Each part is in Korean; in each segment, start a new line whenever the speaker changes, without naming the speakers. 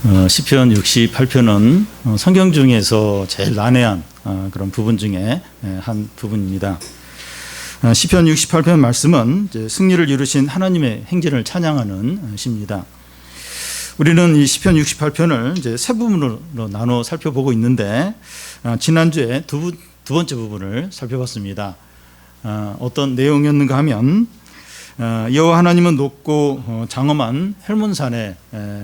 시편 68편은 성경 중에서 제일 난해한 그런 부분 중에 한 부분입니다. 시편 68편 말씀은 이제 승리를 이루신 하나님의 행진을 찬양하는 시입니다. 우리는 이 시편 68편을 이제 세 부분으로 나눠 살펴보고 있는데 지난주에 두 번째 부분을 살펴봤습니다. 어떤 내용이었는가 하면 여호와 하나님은 높고 장엄한 헬몬산에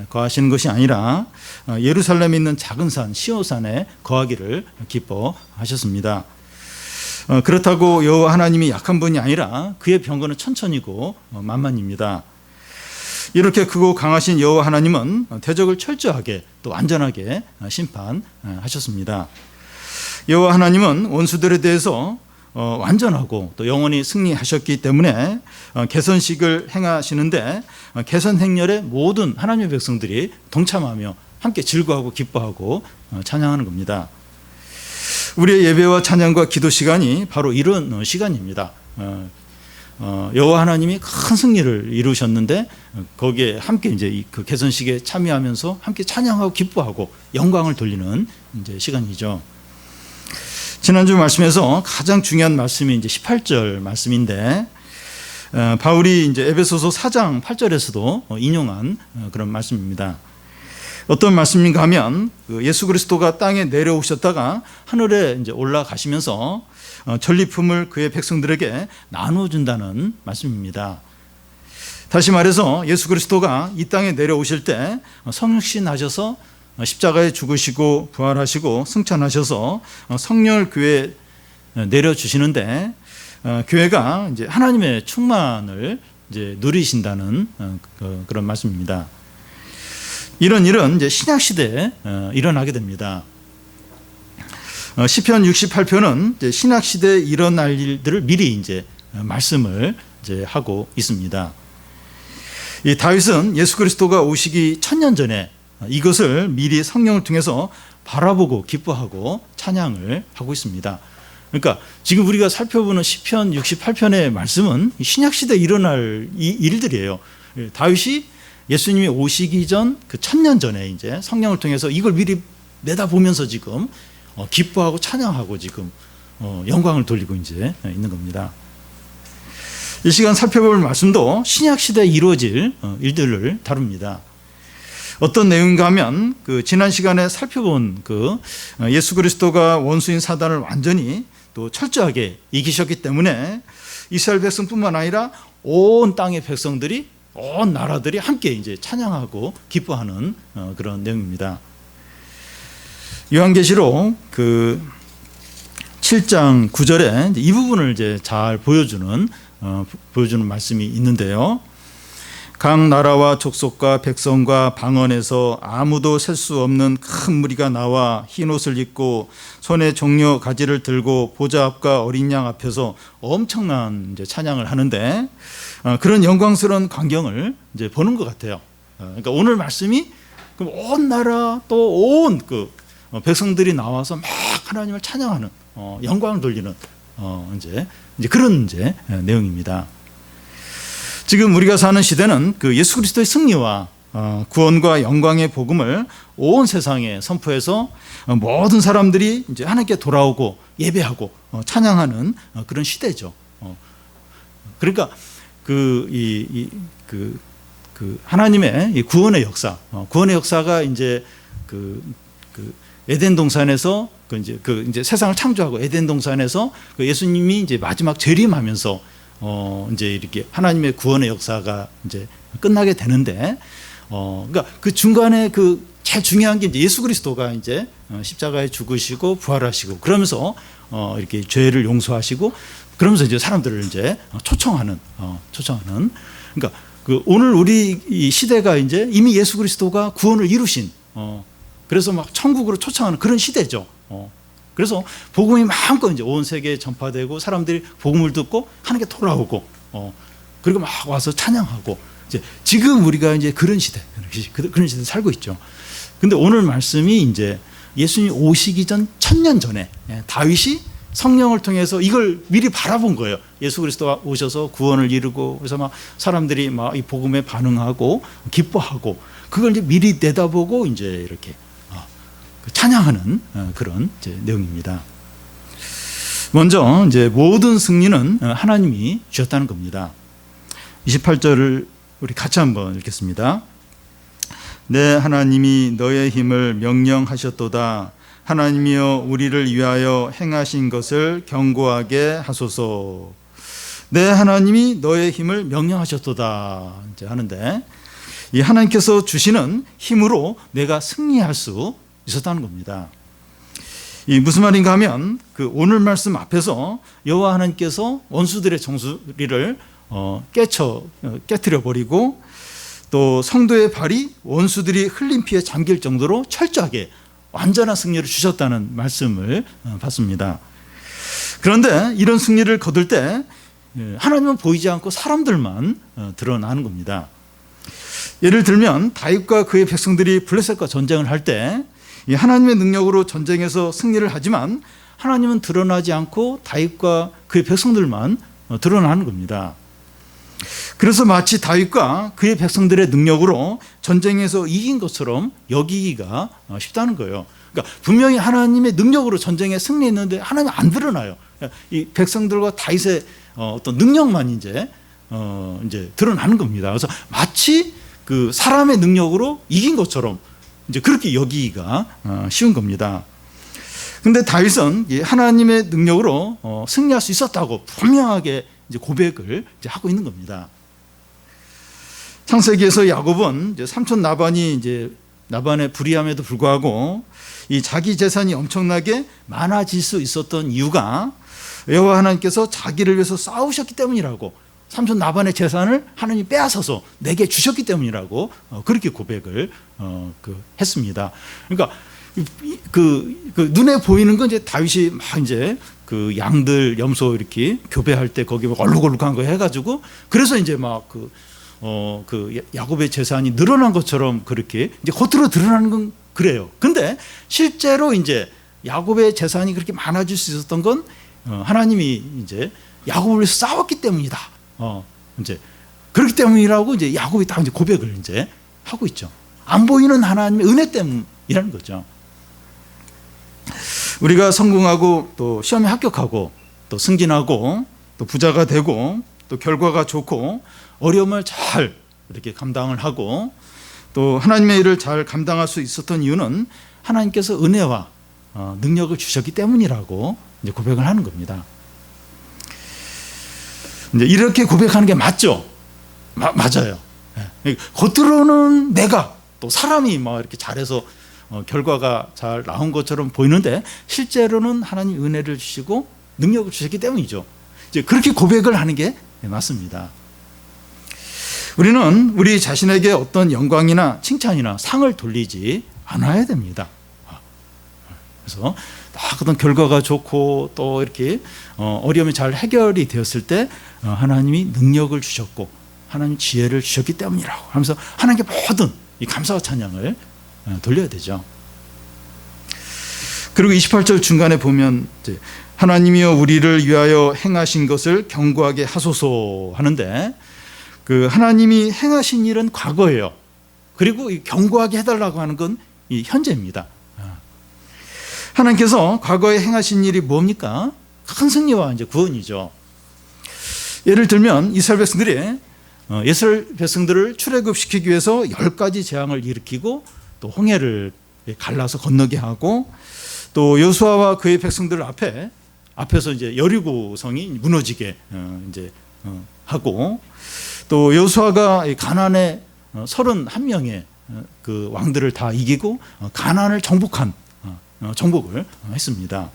거하시는 것이 아니라 예루살렘에 있는 작은 산 시온산에 거하기를 기뻐하셨습니다. 그렇다고 여호와 하나님이 약한 분이 아니라 그의 병거는 천천히고 만만입니다. 이렇게 크고 강하신 여호와 하나님은 대적을 철저하게 또 완전하게 심판하셨습니다. 여호와 하나님은 원수들에 대해서 완전하고 또 영원히 승리하셨기 때문에 개선식을 행하시는데 개선 행렬에 모든 하나님의 백성들이 동참하며 함께 즐거워하고 기뻐하고 찬양하는 겁니다. 우리의 예배와 찬양과 기도 시간이 바로 이런 시간입니다. 여호와 하나님이 큰 승리를 이루셨는데 거기에 함께 이제 그 개선식에 참여하면서 함께 찬양하고 기뻐하고 영광을 돌리는 이제 시간이죠. 지난주 말씀에서 가장 중요한 말씀이 이제 18절 말씀인데 바울이 이제 에베소서 4장 8절에서도 인용한 그런 말씀입니다. 어떤 말씀인가 하면 예수 그리스도가 땅에 내려오셨다가 하늘에 이제 올라가시면서 전리품을 그의 백성들에게 나눠준다는 말씀입니다. 다시 말해서 예수 그리스도가 이 땅에 내려오실 때 성육신하셔서 십자가에 죽으시고 부활하시고 승천하셔서 성령을 교회에 내려주시는데 교회가 이제 하나님의 충만을 이제 누리신다는 그런 말씀입니다. 이런 일은 이제 신약 시대에 일어나게 됩니다. 시편 68편은 이제 신약 시대에 일어날 일들을 미리 이제 말씀을 이제 하고 있습니다. 이 다윗은 예수 그리스도가 오시기 1000년 전에 이것을 미리 성령을 통해서 바라보고 기뻐하고 찬양을 하고 있습니다. 그러니까 지금 우리가 살펴보는 시편 68편의 말씀은 신약 시대에 일어날 이 일들이에요. 다윗이 예수님이 오시기 전 그 1000년 전에 이제 성령을 통해서 이걸 미리 내다보면서 지금 기뻐하고 찬양하고 지금 영광을 돌리고 이제 있는 겁니다. 이 시간 살펴볼 말씀도 신약 시대에 이루어질 일들을 다룹니다. 어떤 내용인가 하면 그 지난 시간에 살펴본 그 예수 그리스도가 원수인 사단을 완전히 또 철저하게 이기셨기 때문에 이스라엘 백성뿐만 아니라 온 땅의 백성들이 온 나라들이 함께 이제 찬양하고 기뻐하는 그런 내용입니다. 요한계시록 그 7장 9절에 이 부분을 이제 잘 보여주는 말씀이 있는데요. 각 나라와 족속과 백성과 방언에서 아무도 셀 수 없는 큰 무리가 나와 흰 옷을 입고 손에 종려 가지를 들고 보좌 앞과 어린 양 앞에서 엄청난 이제 찬양을 하는데 그런 영광스러운 광경을 이제 보는 것 같아요. 그러니까 오늘 말씀이 온 나라 또 온 그 백성들이 나와서 막 하나님을 찬양하는 영광을 돌리는 이제 그런 이제 내용입니다. 지금 우리가 사는 시대는 그 예수 그리스도의 승리와 구원과 영광의 복음을 온 세상에 선포해서 모든 사람들이 이제 하나님께 돌아오고 예배하고 찬양하는 그런 시대죠. 그러니까 그 하나님의 이 구원의 역사가 이제 그 에덴 동산에서 이제 세상을 창조하고 에덴 동산에서 그 예수님이 이제 마지막 재림하면서 이제 이렇게 하나님의 구원의 역사가 이제 끝나게 되는데, 그러니까 그 중간에 그 제일 중요한 게 이제 예수 그리스도가 이제 십자가에 죽으시고 부활하시고 그러면서 이렇게 죄를 용서하시고 그러면서 이제 사람들을 이제 초청하는. 그러니까 그 오늘 우리 이 시대가 이제 이미 예수 그리스도가 구원을 이루신, 그래서 막 천국으로 초청하는 그런 시대죠. 그래서 복음이 마음껏 이제 온 세계에 전파되고 사람들이 복음을 듣고 하나님께 돌아오고 그리고 막 와서 찬양하고 이제 지금 우리가 이제 그런 시대 살고 있죠. 근데 오늘 말씀이 이제 예수님 오시기 전 1000년 전에 다윗이 성령을 통해서 이걸 미리 바라본 거예요. 예수 그리스도가 오셔서 구원을 이루고 그래서 막 사람들이 막 이 복음에 반응하고 기뻐하고 그걸 이제 미리 내다보고 이제 이렇게 찬양하는 그런 이제 내용입니다. 먼저 이제 모든 승리는 하나님이 주셨다는 겁니다. 28절을 우리 같이 한번 읽겠습니다. 내 하나님이 너의 힘을 명령하셨도다. 하나님이여 우리를 위하여 행하신 것을 경고하게 하소서. 내 하나님이 너의 힘을 명령하셨도다 이제 하는데, 이 하나님께서 주시는 힘으로 내가 승리할 수 있었다는 겁니다. 이 무슨 말인가 하면 그 오늘 말씀 앞에서 여호와 하나님께서 원수들의 정수리를 깨트려 버리고, 또 성도의 발이 원수들이 흘린 피에 잠길 정도로 철저하게 완전한 승리를 주셨다는 말씀을 받습니다. 그런데 이런 승리를 거둘 때 하나님은 보이지 않고 사람들만 드러나는 겁니다. 예를 들면 다윗과 그의 백성들이 블레셋과 전쟁을 할 때 하나님의 능력으로 전쟁에서 승리를 하지만 하나님은 드러나지 않고 다윗과 그의 백성들만 드러나는 겁니다. 그래서 마치 다윗과 그의 백성들의 능력으로 전쟁에서 이긴 것처럼 여기기가 쉽다는 거예요. 그러니까 분명히 하나님의 능력으로 전쟁에 승리했는데 하나님 안 드러나요. 이 백성들과 다윗의 어떤 능력만 이제 드러나는 겁니다. 그래서 마치 그 사람의 능력으로 이긴 것처럼 이제 그렇게 여기기가 쉬운 겁니다. 근데 다윗은 하나님의 능력으로 승리할 수 있었다고 분명하게 이제 고백을 이제 하고 있는 겁니다. 창세기에서 야곱은 이제 삼촌 나반이 이제 나반의 불의함에도 불구하고 이 자기 재산이 엄청나게 많아질 수 있었던 이유가 여호와 하나님께서 자기를 위해서 싸우셨기 때문이라고, 삼촌 나반의 재산을 하나님이 빼앗아서 내게 주셨기 때문이라고 그렇게 고백을 했습니다. 그러니까 그 눈에 보이는 건 이제 다윗이 막 이제 그 양들 염소 이렇게 교배할 때 거기 얼룩얼룩한 거 해가지고 그래서 이제 막 그 야곱의 재산이 늘어난 것처럼 그렇게 이제 겉으로 드러나는 건 그래요. 근데 실제로 이제 야곱의 재산이 그렇게 많아질 수 있었던 건 하나님이 이제 야곱을 위해서 싸웠기 때문이다. 이제 그렇기 때문이라고 이제 야곱이 딱 이제 고백을 이제 하고 있죠. 안 보이는 하나님의 은혜 때문이라는 거죠. 우리가 성공하고 또 시험에 합격하고 또 승진하고 또 부자가 되고 또 결과가 좋고 어려움을 잘 이렇게 감당을 하고 또 하나님의 일을 잘 감당할 수 있었던 이유는 하나님께서 은혜와 능력을 주셨기 때문이라고 이제 고백을 하는 겁니다. 이제 이렇게 고백하는 게 맞죠? 맞아요. 겉으로는 내가 또 사람이 막 이렇게 잘해서 결과가 잘 나온 것처럼 보이는데 실제로는 하나님 은혜를 주시고 능력을 주셨기 때문이죠. 이제 그렇게 고백을 하는 게 맞습니다. 우리는 우리 자신에게 어떤 영광이나 칭찬이나 상을 돌리지 않아야 됩니다. 그래서 어떤 결과가 좋고 또 이렇게 어려움이 잘 해결이 되었을 때 하나님이 능력을 주셨고 하나님 지혜를 주셨기 때문이라고 하면서 하나님께 모든 이 감사와 찬양을 돌려야 되죠. 그리고 28절 중간에 보면 이제 하나님이여 우리를 위하여 행하신 것을 경고하게 하소서 하는데, 그 하나님이 행하신 일은 과거예요. 그리고 이 경고하게 해달라고 하는 건 이 현재입니다. 하나님께서 과거에 행하신 일이 뭡니까? 큰 승리와 이제 구원이죠. 예를 들면 이스라엘 백성들을 출애굽시키기 위해서 10가지 재앙을 일으키고 또 홍해를 갈라서 건너게 하고 또 여호수아와 그의 백성들 앞에서 이제 여리고 성이 무너지게 이제 하고 또 여호수아가 가나안의 31명의 그 왕들을 다 이기고 가나안을 정복을 했습니다.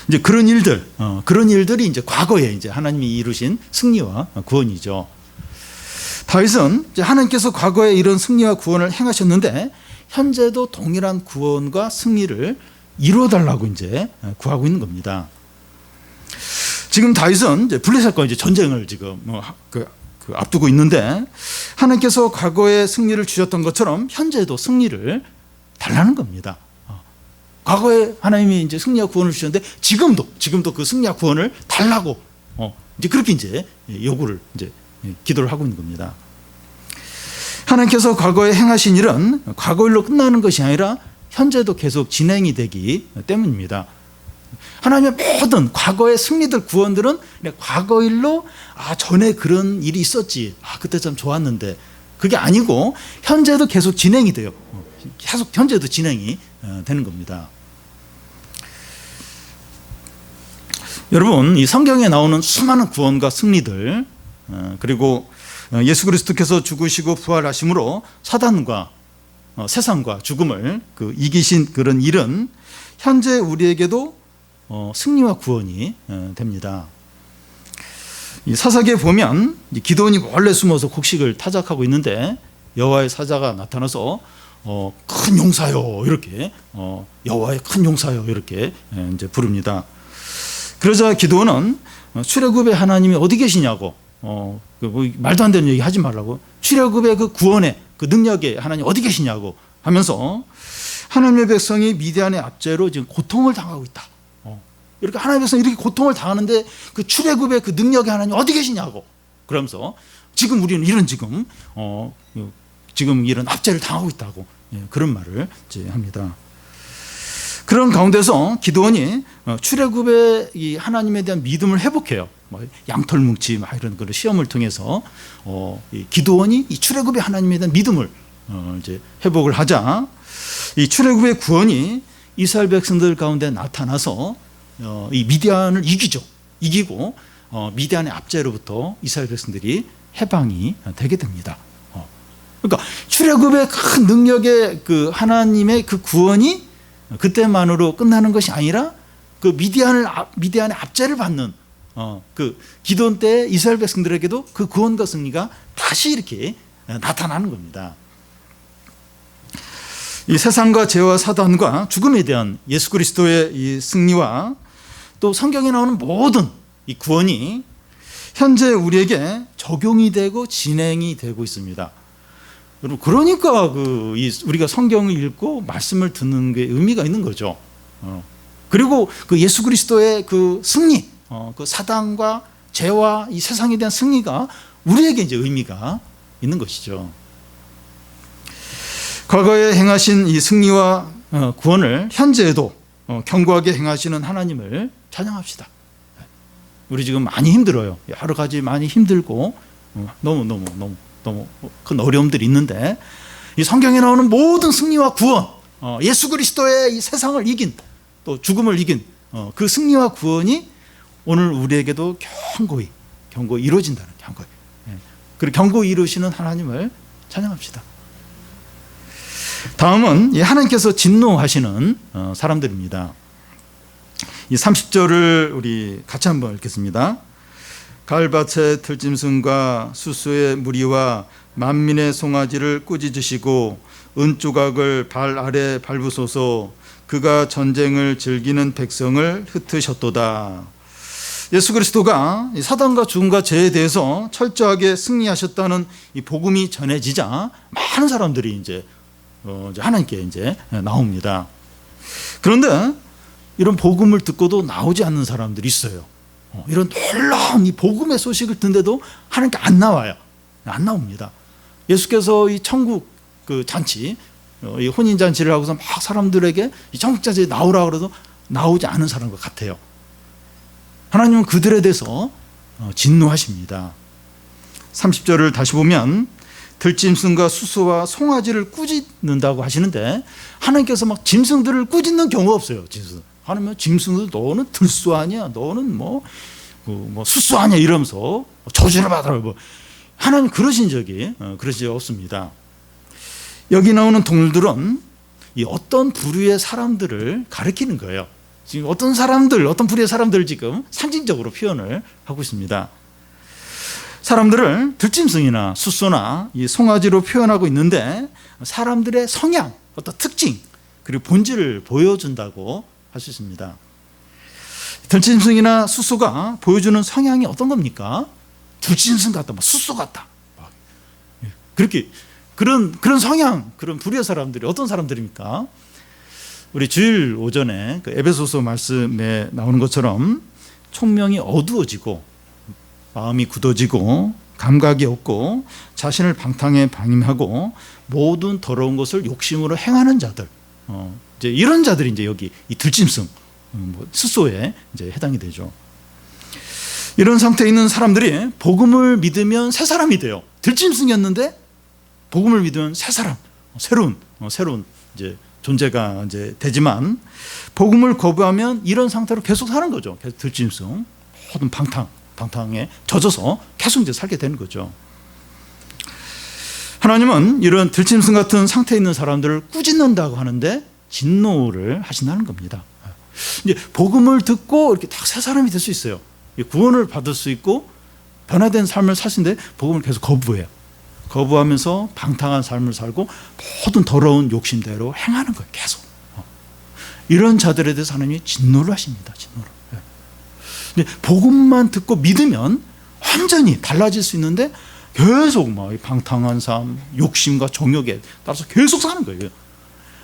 이제 그런 일들이 이제 과거에 이제 하나님이 이루신 승리와 구원이죠. 다윗은 이제 하나님께서 과거에 이런 승리와 구원을 행하셨는데 현재도 동일한 구원과 승리를 이루어달라고 이제 구하고 있는 겁니다. 지금 다윗은 이제 블레셋과 이제 전쟁을 지금 앞두고 있는데 하나님께서 과거에 승리를 주셨던 것처럼 현재도 승리를 달라는 겁니다. 과거에 하나님이 이제 승리와 구원을 주셨는데 지금도 그 승리와 구원을 달라고 이제 그렇게 이제 요구를 이제 기도를 하고 있는 겁니다. 하나님께서 과거에 행하신 일은 과거 일로 끝나는 것이 아니라 현재도 계속 진행이 되기 때문입니다. 하나님의 모든 과거의 승리들, 구원들은 과거 일로 전에 그런 일이 있었지, 그때 참 좋았는데, 그게 아니고 현재도 계속 진행이 돼요. 계속 현재도 진행이 되는 겁니다. 여러분, 이 성경에 나오는 수많은 구원과 승리들, 그리고 예수 그리스도께서 죽으시고 부활하심으로 사단과 세상과 죽음을 이기신 그런 일은 현재 우리에게도 승리와 구원이 됩니다. 이 사사기에 보면 기드온이 몰래 숨어서 곡식을 타작하고 있는데 여호와의 사자가 나타나서 큰 용사요 이렇게 여호와의 큰 용사요 이렇게 이제 부릅니다. 그러자 기드온은 출애굽의 하나님이 어디 계시냐고, 말도 안 되는 얘기 하지 말라고, 출애굽의 그 구원의 그 능력의 하나님 어디 계시냐고 하면서 하나님의 백성이 미디안의 압제로 지금 고통을 당하고 있다. 이렇게 하나님의 백성이 이렇게 고통을 당하는데 그 출애굽의 그 능력의 하나님 어디 계시냐고 그러면서 지금 우리는 이런 지금 이런 압제를 당하고 있다고 그런 말을 이제 합니다. 그런 가운데서 기드온이 출애굽의 이 하나님에 대한 믿음을 회복해요. 양털 뭉치 이런 그런 시험을 통해서 이 기드온이 이 출애굽의 하나님에 대한 믿음을 이제 회복을 하자 이 출애굽의 구원이 이스라엘 백성들 가운데 나타나서 이 미디안을 이기고 미디안의 압제로부터 이스라엘 백성들이 해방이 되게 됩니다. 그러니까 출애굽의 큰 능력의 그 하나님의 그 구원이 그때만으로 끝나는 것이 아니라 그 미디안의 압제를 받는 그 기드온 때 이스라엘 백성들에게도 그 구원과 승리가 다시 이렇게 나타나는 겁니다. 이 세상과 죄와 사단과 죽음에 대한 예수 그리스도의 이 승리와 또 성경에 나오는 모든 이 구원이 현재 우리에게 적용이 되고 진행이 되고 있습니다. 여러분, 그러니까 우리가 성경을 읽고 말씀을 듣는 게 의미가 있는 거죠. 그리고 그 예수 그리스도의 그 승리, 그 사단과 죄와 이 세상에 대한 승리가 우리에게 이제 의미가 있는 것이죠. 과거에 행하신 이 승리와 구원을 현재에도 견고하게 행하시는 하나님을 찬양합시다. 우리 지금 많이 힘들어요. 여러 가지 많이 힘들고 너무 큰 어려움들이 있는데 이 성경에 나오는 모든 승리와 구원, 예수 그리스도의 이 세상을 이긴 또 죽음을 이긴 그 승리와 구원이 오늘 우리에게도 견고히 이루어진다는 견고히. 그리고 견고히 이루시는 하나님을 찬양합시다. 다음은 하나님께서 진노하시는 사람들입니다. 이 30절을 우리 같이 한번 읽겠습니다. 가을밭의 들짐승과 수수의 무리와 만민의 송아지를 꾸짖으시고 은조각을 발 아래 밟으소서. 그가 전쟁을 즐기는 백성을 흩으셨도다. 예수 그리스도가 사단과 죽음과 죄에 대해서 철저하게 승리하셨다는 이 복음이 전해지자 많은 사람들이 이제 하나님께 이제 나옵니다. 그런데 이런 복음을 듣고도 나오지 않는 사람들이 있어요. 이런 놀라운 이 복음의 소식을 듣는데도 하나님께 안 나와요. 안 나옵니다. 예수께서 이 천국 그 잔치, 이 혼인 잔치를 하고서 막 사람들에게 이 천국 잔치에 나오라 그래도 나오지 않은 사람과 같아요. 하나님은 그들에 대해서 진노하십니다. 30절을 다시 보면 들짐승과 수수와 송아지를 꾸짖는다고 하시는데 하나님께서 막 짐승들을 꾸짖는 경우가 없어요. 하나님은 짐승들 너는 들수 아니야, 너는 뭐 수수 아니야 이러면서 저주를 받아라. 하나님 그러신 적이 없습니다. 여기 나오는 동물들은 이 어떤 부류의 사람들을 가리키는 거예요. 지금 어떤 부류의 사람들을 지금 상징적으로 표현을 하고 있습니다. 사람들을 들짐승이나 수소나 이 송아지로 표현하고 있는데 사람들의 성향, 어떤 특징, 그리고 본질을 보여준다고 할 수 있습니다. 들짐승이나 수소가 보여주는 성향이 어떤 겁니까? 들짐승 같다, 수소 같다. 그렇게 그런 성향, 그런 부류의 사람들이 어떤 사람들입니까? 우리 주일 오전에 그 에베소서 말씀에 나오는 것처럼 총명이 어두워지고 마음이 굳어지고 감각이 없고 자신을 방탕에 방임하고 모든 더러운 것을 욕심으로 행하는 자들, 이제 이런 자들이 이제 여기 이 들짐승, 스소에 이제 해당이 되죠. 이런 상태에 있는 사람들이 복음을 믿으면 새 사람이 돼요. 들짐승이었는데 복음을 믿으면 새 사람, 새로운 이제 존재가 이제 되지만, 복음을 거부하면 이런 상태로 계속 사는 거죠. 계속 들짐승, 모든 방탕에 젖어서 계속 이제 살게 되는 거죠. 하나님은 이런 들짐승 같은 상태에 있는 사람들을 꾸짖는다고 하는데 진노를 하신다는 겁니다. 이제 복음을 듣고 이렇게 딱 새 사람이 될 수 있어요. 구원을 받을 수 있고 변화된 삶을 사시는데 복음을 계속 거부해요. 거부하면서 방탕한 삶을 살고 모든 더러운 욕심대로 행하는 거예요. 계속. 이런 자들에 대해서 하나님이 진노를 하십니다. 진노를. 근데 복음만 듣고 믿으면 완전히 달라질 수 있는데 계속 막 방탕한 삶, 욕심과 정욕에 따라서 계속 사는 거예요.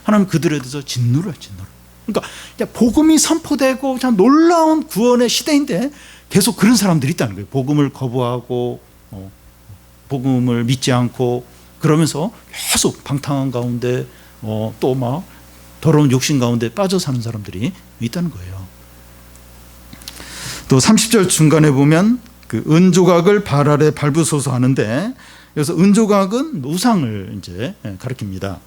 하나님 그들에 대해서 진노를 해요. 진노를. 그러니까 복음이 선포되고 참 놀라운 구원의 시대인데 계속 그런 사람들이 있다는 거예요. 복음을 거부하고 복음을 믿지 않고 그러면서 계속 방탕한 가운데 또 막 더러운 욕심 가운데 빠져 사는 사람들이 있다는 거예요. 또 30절 중간에 보면 그 은조각을 발 아래 밟으소서 하는데, 여기서 은조각은 우상을 이제 가리킵니다.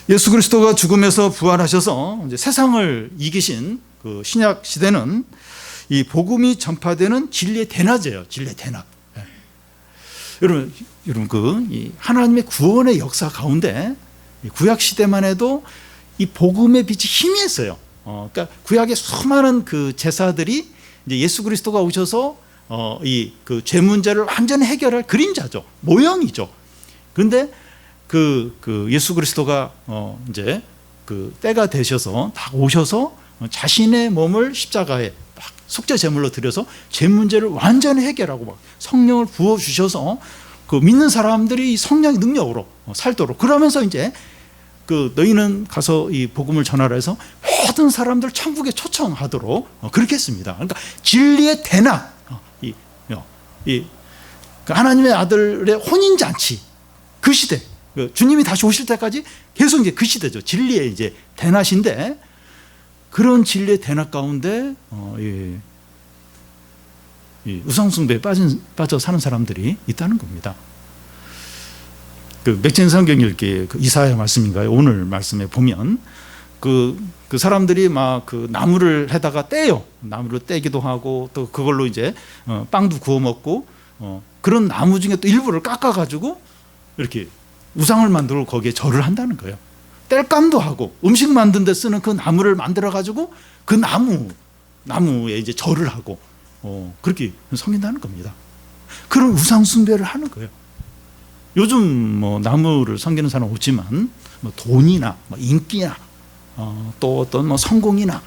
예수 그리스도가 죽음에서 부활하셔서 이제 세상을 이기신 그 신약 시대는 이 복음이 전파되는 진리의 대낮이에요. 진리의 대낮. 여러분 이 하나님의 구원의 역사 가운데 구약 시대만 해도 이 복음의 빛이 희미했어요. 그러니까 구약의 수많은 그 제사들이 이제 예수 그리스도가 오셔서 이 그 죄 문제를 완전히 해결할 그림자죠. 모형이죠. 그런데 그 예수 그리스도가 이제 그 때가 되셔서 딱 오셔서 자신의 몸을 십자가에 막 속죄 제물로 드려서 죄 문제를 완전히 해결하고 막 성령을 부어 주셔서 그 믿는 사람들이 이 성령의 능력으로 살도록, 그러면서 이제 그 너희는 가서 이 복음을 전하라 해서 모든 사람들 천국에 초청하도록 그렇게 했습니다. 그러니까 진리의 대낮, 그 하나님의 아들의 혼인 잔치, 그 시대, 주님이 다시 오실 때까지 계속 이제 그 시대죠. 진리의 이제 대낮인데, 그런 진리의 대낮 가운데 이 우상숭배에 빠져 사는 사람들이 있다는 겁니다. 그 맥진 성경 읽기 그 이사야 말씀인가요? 오늘 말씀에 보면 그 사람들이 막 그 나무를 해다가 떼요. 나무를 떼기도 하고 또 그걸로 이제 빵도 구워 먹고 그런 나무 중에 또 일부를 깎아 가지고 이렇게 우상을 만들고 거기에 절을 한다는 거예요. 땔감도 하고 음식 만드는 데 쓰는 그 나무를 만들어 가지고 그 나무에 이제 절을 하고 그렇게 섬긴다는 겁니다. 그런 우상 숭배를 하는 거예요. 요즘 뭐 나무를 섬기는 사람 없지만 뭐 돈이나 뭐 인기나 또 어떤 뭐 성공이나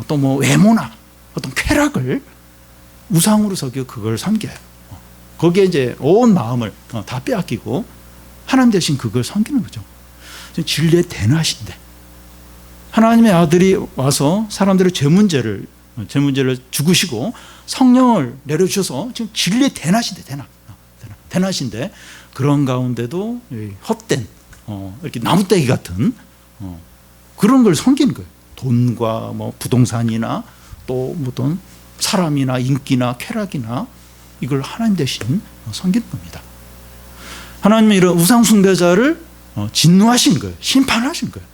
또 뭐 외모나 어떤 쾌락을 우상으로 섬겨 그걸 섬겨요. 거기에 이제 온 마음을 다 빼앗기고 하나님 대신 그걸 섬기는 거죠. 진리의 대낮인데 하나님의 아들이 와서 사람들의 죄 문제를 죽으시고 성령을 내려주셔서 지금 진리의 대낮인데 대낮인데 그런 가운데도 헛된 이렇게 나무떼기 같은 그런 걸 섬기는 거예요. 돈과 뭐 부동산이나 또 어떤 사람이나 인기나 쾌락이나 이걸 하나님 대신 섬기는 겁니다. 하나님은 이런 우상 숭배자를 진노하신 거예요. 심판하신 거예요.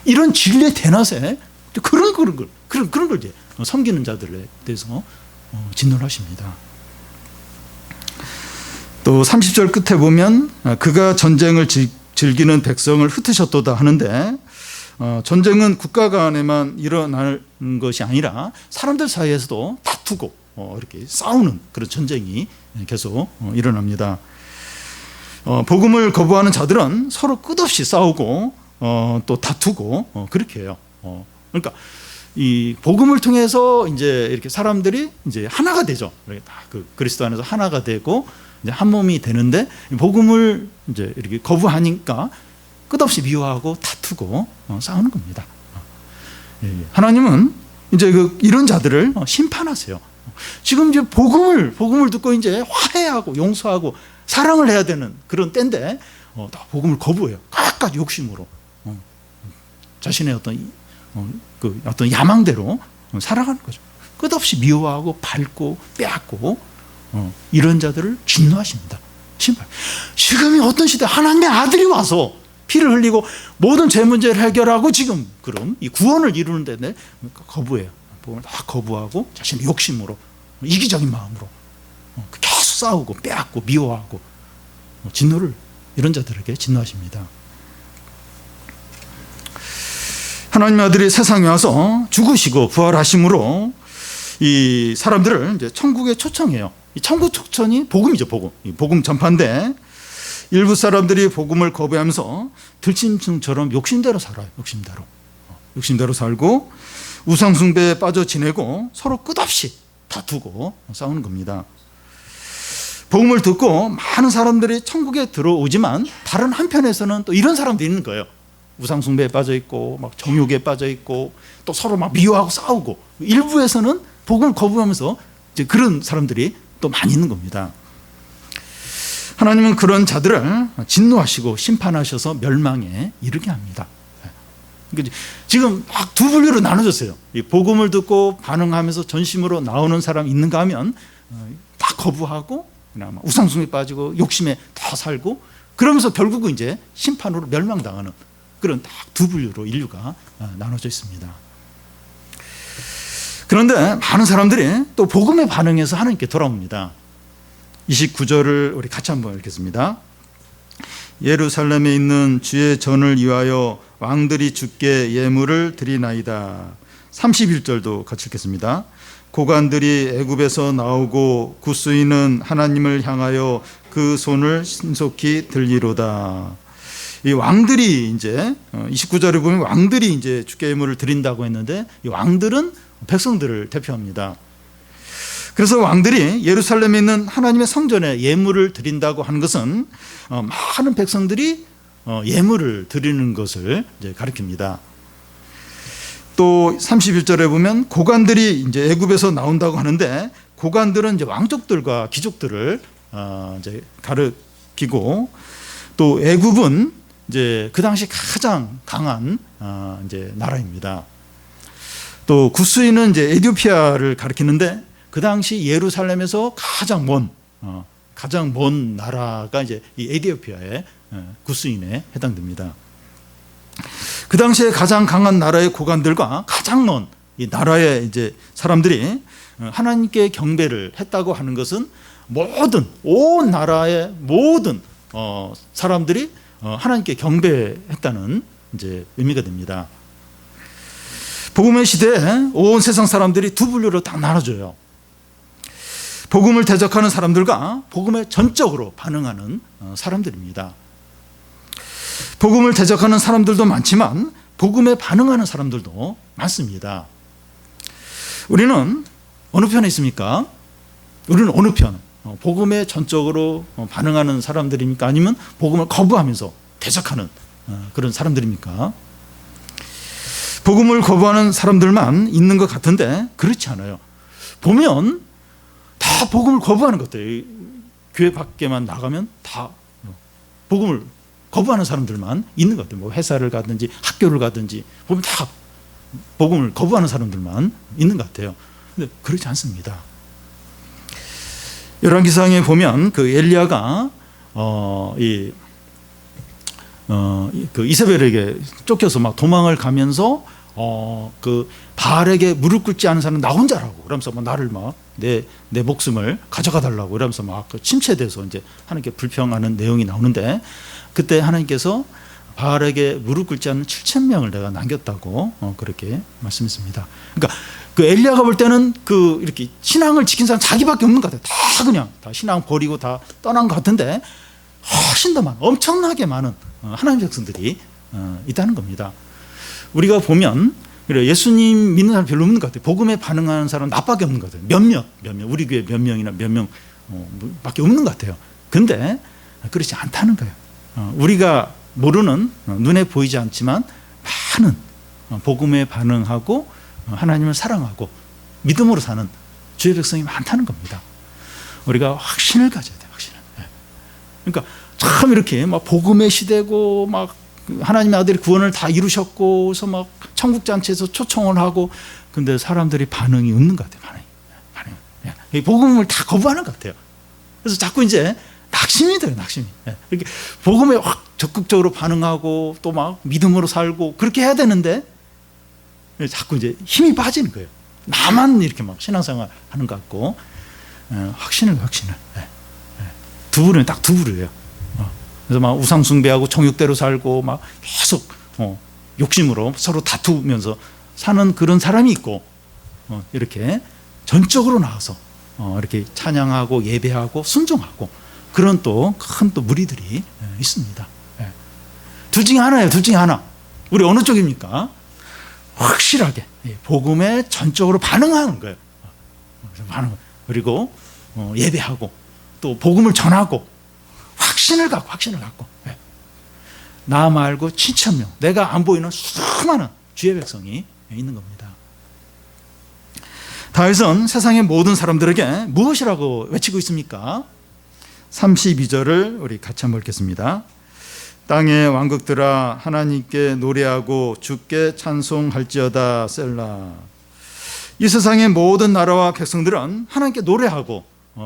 이런 진리의 대낮에 그런 걸 이제 섬기는 자들에 대해서 진노를 하십니다. 또 30절 끝에 보면 그가 전쟁을 즐기는 백성을 흩으셨도다 하는데, 전쟁은 국가 간에만 일어나는 것이 아니라 사람들 사이에서도 다투고 이렇게 싸우는 그런 전쟁이 계속 일어납니다. 복음을 거부하는 자들은 서로 끝없이 싸우고 또 다투고 그렇게 해요. 그러니까 이 복음을 통해서 이제 이렇게 사람들이 이제 하나가 되죠. 그 그리스도 안에서 하나가 되고 이제 한 몸이 되는데, 복음을 이제 이렇게 거부하니까 끝없이 미워하고 다투고 싸우는 겁니다. 하나님은 이제 이런 자들을 심판하세요. 지금 이제 복음을 듣고 이제 화해하고 용서하고 사랑을 해야 되는 그런 때인데 다 복음을 거부해요. 끝까지 욕심으로 자신의 어떤 야망대로 살아가는 거죠. 끝없이 미워하고 밟고 빼앗고 이런 자들을 진노하십니다. 심판. 지금이 어떤 시대, 하나님의 아들이 와서 피를 흘리고 모든 죄 문제를 해결하고 지금 그럼 이 구원을 이루는 데인데 거부해요. 복음을 다 거부하고 자신의 욕심으로 이기적인 마음으로 계속 싸우고 빼앗고 미워하고 진노를 이런 자들에게 진노하십니다. 하나님의 아들이 세상에 와서 죽으시고 부활하심으로 이 사람들을 이제 천국에 초청해요. 이 천국 초청이 복음이죠, 복음. 이 복음 전파인데 일부 사람들이 복음을 거부하면서 들짐승처럼 욕심대로 살아요. 욕심대로 살고 우상숭배에 빠져 지내고 서로 끝없이 다투고 싸우는 겁니다. 복음을 듣고 많은 사람들이 천국에 들어오지만 다른 한편에서는 또 이런 사람도 있는 거예요. 우상숭배에 빠져 있고 막 정욕에 빠져 있고 또 서로 막 미워하고 싸우고 일부에서는 복음을 거부하면서 이제 그런 사람들이 또 많이 있는 겁니다. 하나님은 그런 자들을 진노하시고 심판하셔서 멸망에 이르게 합니다. 지금 막 두 분류로 나눠졌어요. 이 복음을 듣고 반응하면서 전심으로 나오는 사람 있는가 하면 다 거부하고 우상숭배에 빠지고 욕심에 더 살고 그러면서 결국은 이제 심판으로 멸망당하는 그런 딱 두 분류로 인류가 나눠져 있습니다. 그런데 많은 사람들이 또 복음에 반응해서 하나님께 돌아옵니다. 29절을 우리 같이 한번 읽겠습니다. 예루살렘에 있는 주의 전을 위하여 왕들이 주께 예물을 드리나이다. 31절도 같이 읽겠습니다. 고관들이 애굽에서 나오고 굿수인은 하나님을 향하여 그 손을 신속히 들리로다. 이 왕들이 이제 29절에 보면 왕들이 이제 주께 예물을 드린다고 했는데 이 왕들은 백성들을 대표합니다. 그래서 왕들이 예루살렘에 있는 하나님의 성전에 예물을 드린다고 하는 것은 많은 백성들이 예물을 드리는 것을 이제 가리킵니다. 또 31절에 보면 고관들이 이제 애굽에서 나온다고 하는데 고관들은 이제 왕족들과 귀족들을 이제 가리키고 또 애굽은 이제 그 당시 가장 강한 이제 나라입니다. 또 굿수인은 이제 에티오피아를 가리키는데 그 당시 예루살렘에서 가장 먼 나라가 이제 이 에티오피아의 굿수인에 해당됩니다. 그 당시에 가장 강한 나라의 고관들과 가장 먼 이 나라의 이제 사람들이 하나님께 경배를 했다고 하는 것은 온 나라의 모든 사람들이 하나님께 경배했다는 이제 의미가 됩니다. 복음의 시대에 온 세상 사람들이 두 분류로 딱 나눠져요. 복음을 대적하는 사람들과 복음에 전적으로 반응하는 사람들입니다. 복음을 대적하는 사람들도 많지만 복음에 반응하는 사람들도 많습니다. 우리는 어느 편에 있습니까? 우리는 어느 편? 복음에 전적으로 반응하는 사람들입니까? 아니면 복음을 거부하면서 대적하는 그런 사람들입니까? 복음을 거부하는 사람들만 있는 것 같은데 그렇지 않아요. 보면 다 복음을 거부하는 것들, 교회 밖에만 나가면 다 복음을 거부하는 사람들만 있는 것 같아요. 뭐 회사를 가든지 학교를 가든지 보면 다 복음을 거부하는 사람들만 있는 것 같아요. 근데 그렇지 않습니다. 열왕기상에 보면 그 엘리야가 그 이세벨에게 쫓겨서 막 도망을 가면서 그 바알에게 무릎 꿇지 않은 사람은 나 혼자라고 그러면서 막 나를 막 내 목숨을 가져가 달라고 그러면서 막 침체돼서 이제 하나님께 불평하는 내용이 나오는데 그때 하나님께서 바알에게 무릎 꿇지 않는 7,000명을 내가 남겼다고 그렇게 말씀했습니다. 그러니까 그 엘리야가 볼 때는 그 이렇게 신앙을 지킨 사람 자기밖에 없는 것 같아요. 다 그냥 다 신앙 버리고 다 떠난 것 같은데 훨씬 더 많은 엄청나게 많은 하나님의 백성들이 있다는 겁니다. 우리가 보면 예수님 믿는 사람 별로 없는 것 같아요. 복음에 반응하는 사람 나밖에 없는 것 같아요. 몇몇 우리 교회 몇 명이나 몇 명 밖에 없는 것 같아요. 근데 그렇지 않다는 거예요. 우리가 모르는 눈에 보이지 않지만 많은 복음에 반응하고 하나님을 사랑하고 믿음으로 사는 주의 백성이 많다는 겁니다. 우리가 확신을 가져야 돼요. 확신을. 그러니까 참 이렇게 막 복음의 시대고 막 하나님의 아들이 구원을 다 이루셨고 그래서 막 천국 잔치에서 초청을 하고 근데 사람들이 반응이 없는 것 같아요. 반응이. 복음을 다 거부하는 것 같아요. 그래서 자꾸 이제 낙심이 돼요. 낙심이. 이렇게 복음에 확 적극적으로 반응하고 또 막 믿음으로 살고 그렇게 해야 되는데 자꾸 이제 힘이 빠지는 거예요. 나만 이렇게 막 신앙생활 하는 것 같고 확신을 두 부류는 딱 두 부류예요. 그래서 막 우상숭배하고 정욕대로 살고 막 계속 욕심으로 서로 다투면서 사는 그런 사람이 있고 이렇게 전적으로 나와서 이렇게 찬양하고 예배하고 순종하고 그런 또 큰 또 무리들이 있습니다. 둘 중에 하나예요. 둘 중에 하나. 우리 어느 쪽입니까? 확실하게 복음에 전적으로 반응하는 거예요. 그리고 예배하고 또 복음을 전하고 확신을 갖고 나 말고 7,000명 내가 안 보이는 수많은 주의 백성이 있는 겁니다. 다윗은 세상의 모든 사람들에게 무엇이라고 외치고 있습니까? 32절을 우리 같이 한번 읽겠습니다. 땅의 왕국들아 하나님께 노래하고 주께 찬송할지어다 셀라. 이 세상의 모든 나라와 백성들은 하나님께 노래하고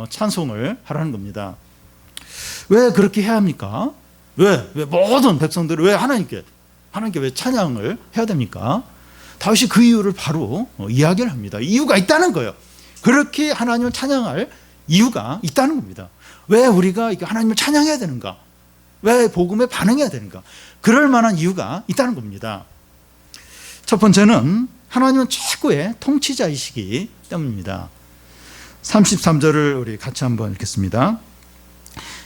찬송을 하라는 겁니다. 왜 그렇게 해야 합니까? 왜 모든 백성들이 왜 하나님께 왜 찬양을 해야 됩니까? 다윗이 그 이유를 바로 이야기를 합니다. 이유가 있다는 거예요. 그렇게 하나님을 찬양할 이유가 있다는 겁니다. 왜 우리가 하나님을 찬양해야 되는가? 왜 복음에 반응해야 되는가? 그럴 만한 이유가 있다는 겁니다. 첫 번째는 하나님은 최고의 통치자이시기 때문입니다. 33절을 우리 같이 한번 읽겠습니다.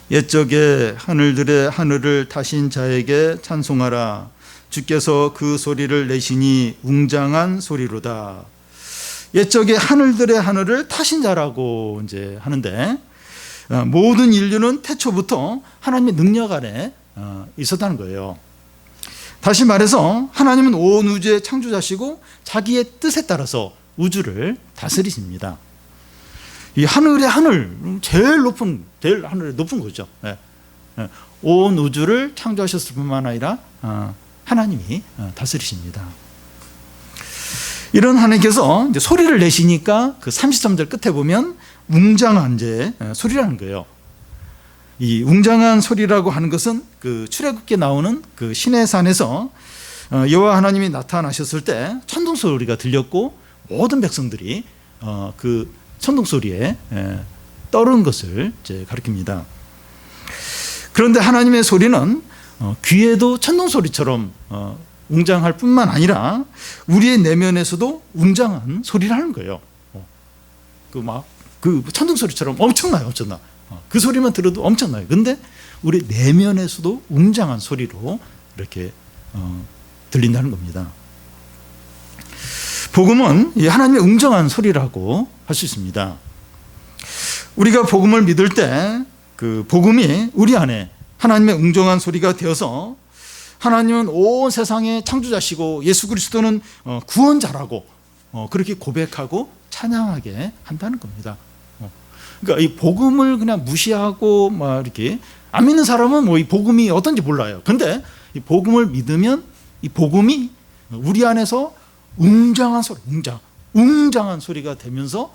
옛적에 하늘들의 하늘을 타신 자에게 찬송하라. 주께서 그 소리를 내시니 웅장한 소리로다. 옛적에 하늘들의 하늘을 타신 자라고 이제 하는데 모든 인류는 태초부터 하나님의 능력 아래 있었다는 거예요. 다시 말해서 하나님은 온 우주의 창조자시고 자기의 뜻에 따라서 우주를 다스리십니다. 이 하늘의 하늘, 제일 하늘의 높은 거죠. 온 우주를 창조하셨을 뿐만 아니라 하나님이 다스리십니다. 이런 하나님께서 이제 소리를 내시니까 그 33절 끝에 보면 웅장한 소리라는 거예요. 이 웅장한 소리라고 하는 것은 그 출애굽기에 나오는 그 시내산에서 여호와 하나님이 나타나셨을 때 천둥 소리가 들렸고 모든 백성들이 그 천둥 소리에 떠오른 것을 이제 가리킵니다. 그런데 하나님의 소리는 귀에도 천둥 소리처럼 웅장할 뿐만 아니라 우리의 내면에서도 웅장한 소리를 하는 거예요. 그 천둥 소리처럼 엄청나요. 그 소리만 들어도 엄청나요. 근데 우리 내면에서도 웅장한 소리로 이렇게 들린다는 겁니다. 복음은 하나님의 웅장한 소리라고 할 수 있습니다. 우리가 복음을 믿을 때 그 복음이 우리 안에 하나님의 웅장한 소리가 되어서 하나님은 온 세상의 창조자시고 예수 그리스도는 구원자라고 그렇게 고백하고 찬양하게 한다는 겁니다. 그러니까 이 복음을 그냥 무시하고 막 이렇게 안 믿는 사람은 뭐 이 복음이 어떤지 몰라요. 근데 이 복음을 믿으면 이 복음이 우리 안에서 웅장한 소리가 되면서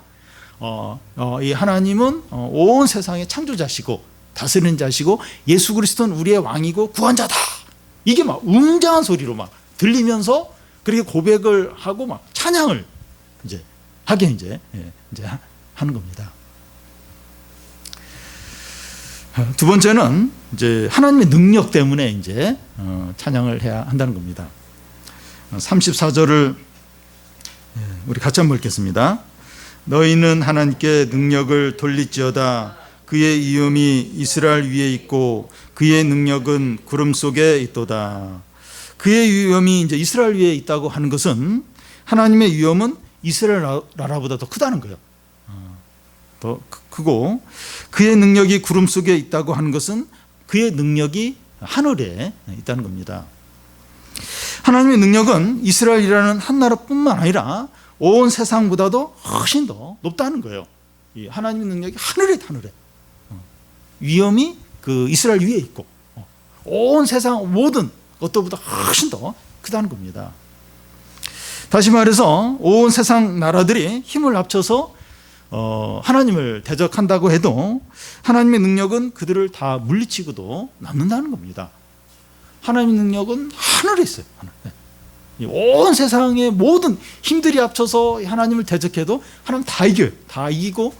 이 하나님은 온 세상의 창조자시고 다스리는 자시고 예수 그리스도는 우리의 왕이고 구원자다. 이게 막 웅장한 소리로 막 들리면서 그렇게 고백을 하고 막 찬양을 이제 하게 이제 하는 겁니다. 두 번째는 이제 하나님의 능력 때문에 이제 찬양을 해야 한다는 겁니다. 34절을 우리 같이 한번 읽겠습니다. 너희는 하나님께 능력을 돌릴지어다. 그의 이음이 이스라엘 위에 있고 그의 능력은 구름 속에 있도다. 그의 위엄이 이제 이스라엘 위에 있다고 하는 것은 하나님의 위엄은 이스라엘 나라보다 더 크다는 거예요. 더 크고 그의 능력이 구름 속에 있다고 하는 것은 그의 능력이 하늘에 있다는 겁니다. 하나님의 능력은 이스라엘이라는 한 나라뿐만 아니라 온 세상보다도 훨씬 더 높다는 거예요. 이 하나님의 능력이 하늘에 위엄이 그 이스라엘 위에 있고 온 세상 모든 것들보다 훨씬 더 크다는 겁니다. 다시 말해서 온 세상 나라들이 힘을 합쳐서 하나님을 대적한다고 해도 하나님의 능력은 그들을 다 물리치고도 남는다는 겁니다. 하나님의 능력은 하늘에 있어요. 온 세상의 모든 힘들이 합쳐서 하나님을 대적해도 하나님 다 이겨요. 다 이기고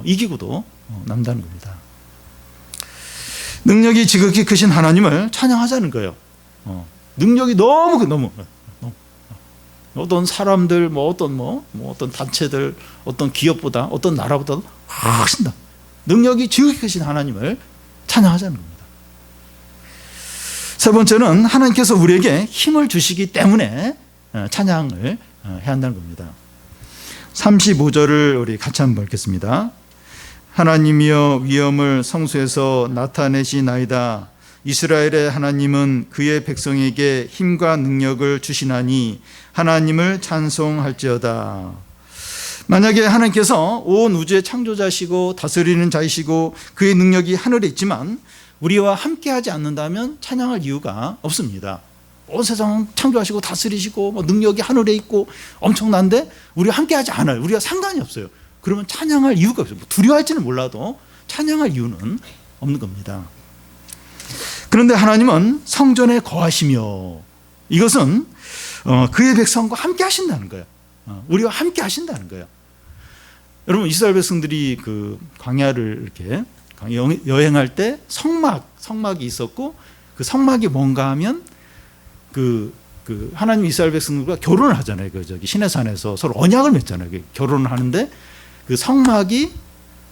이기고도 남는다는 겁니다. 능력이 지극히 크신 하나님을 찬양하자는 거예요. 능력이 너무 어떤 사람들, 어떤 단체들, 어떤 기업보다, 어떤 나라보다도 훨씬 더 능력이 지극히 크신 하나님을 찬양하자는 겁니다. 세 번째는 하나님께서 우리에게 힘을 주시기 때문에 찬양을 해야 한다는 겁니다. 35절을 우리 같이 한번 읽겠습니다. 하나님이여 위엄을 성소에서 나타내시나이다. 이스라엘의 하나님은 그의 백성에게 힘과 능력을 주시나니 하나님을 찬송할지어다. 만약에 하나님께서 온 우주의 창조자시고 다스리는 자이시고 그의 능력이 하늘에 있지만 우리와 함께하지 않는다면 찬양할 이유가 없습니다. 온 세상 창조하시고 다스리시고 능력이 하늘에 있고 엄청난데 우리와 함께하지 않아요. 우리가 상관이 없어요. 그러면 찬양할 이유가 없어요. 두려워할지는 몰라도 찬양할 이유는 없는 겁니다. 그런데 하나님은 성전에 거하시며 이것은 그의 백성과 함께 하신다는 거예요. 우리와 함께 하신다는 거예요. 여러분 이스라엘 백성들이 그 광야를 이렇게 여행할 때 성막이 있었고 그 성막이 뭔가 하면 그 하나님 이스라엘 백성들과 결혼을 하잖아요. 그 저기 시내산에서 서로 언약을 맺잖아요. 결혼을 하는데 그 성막이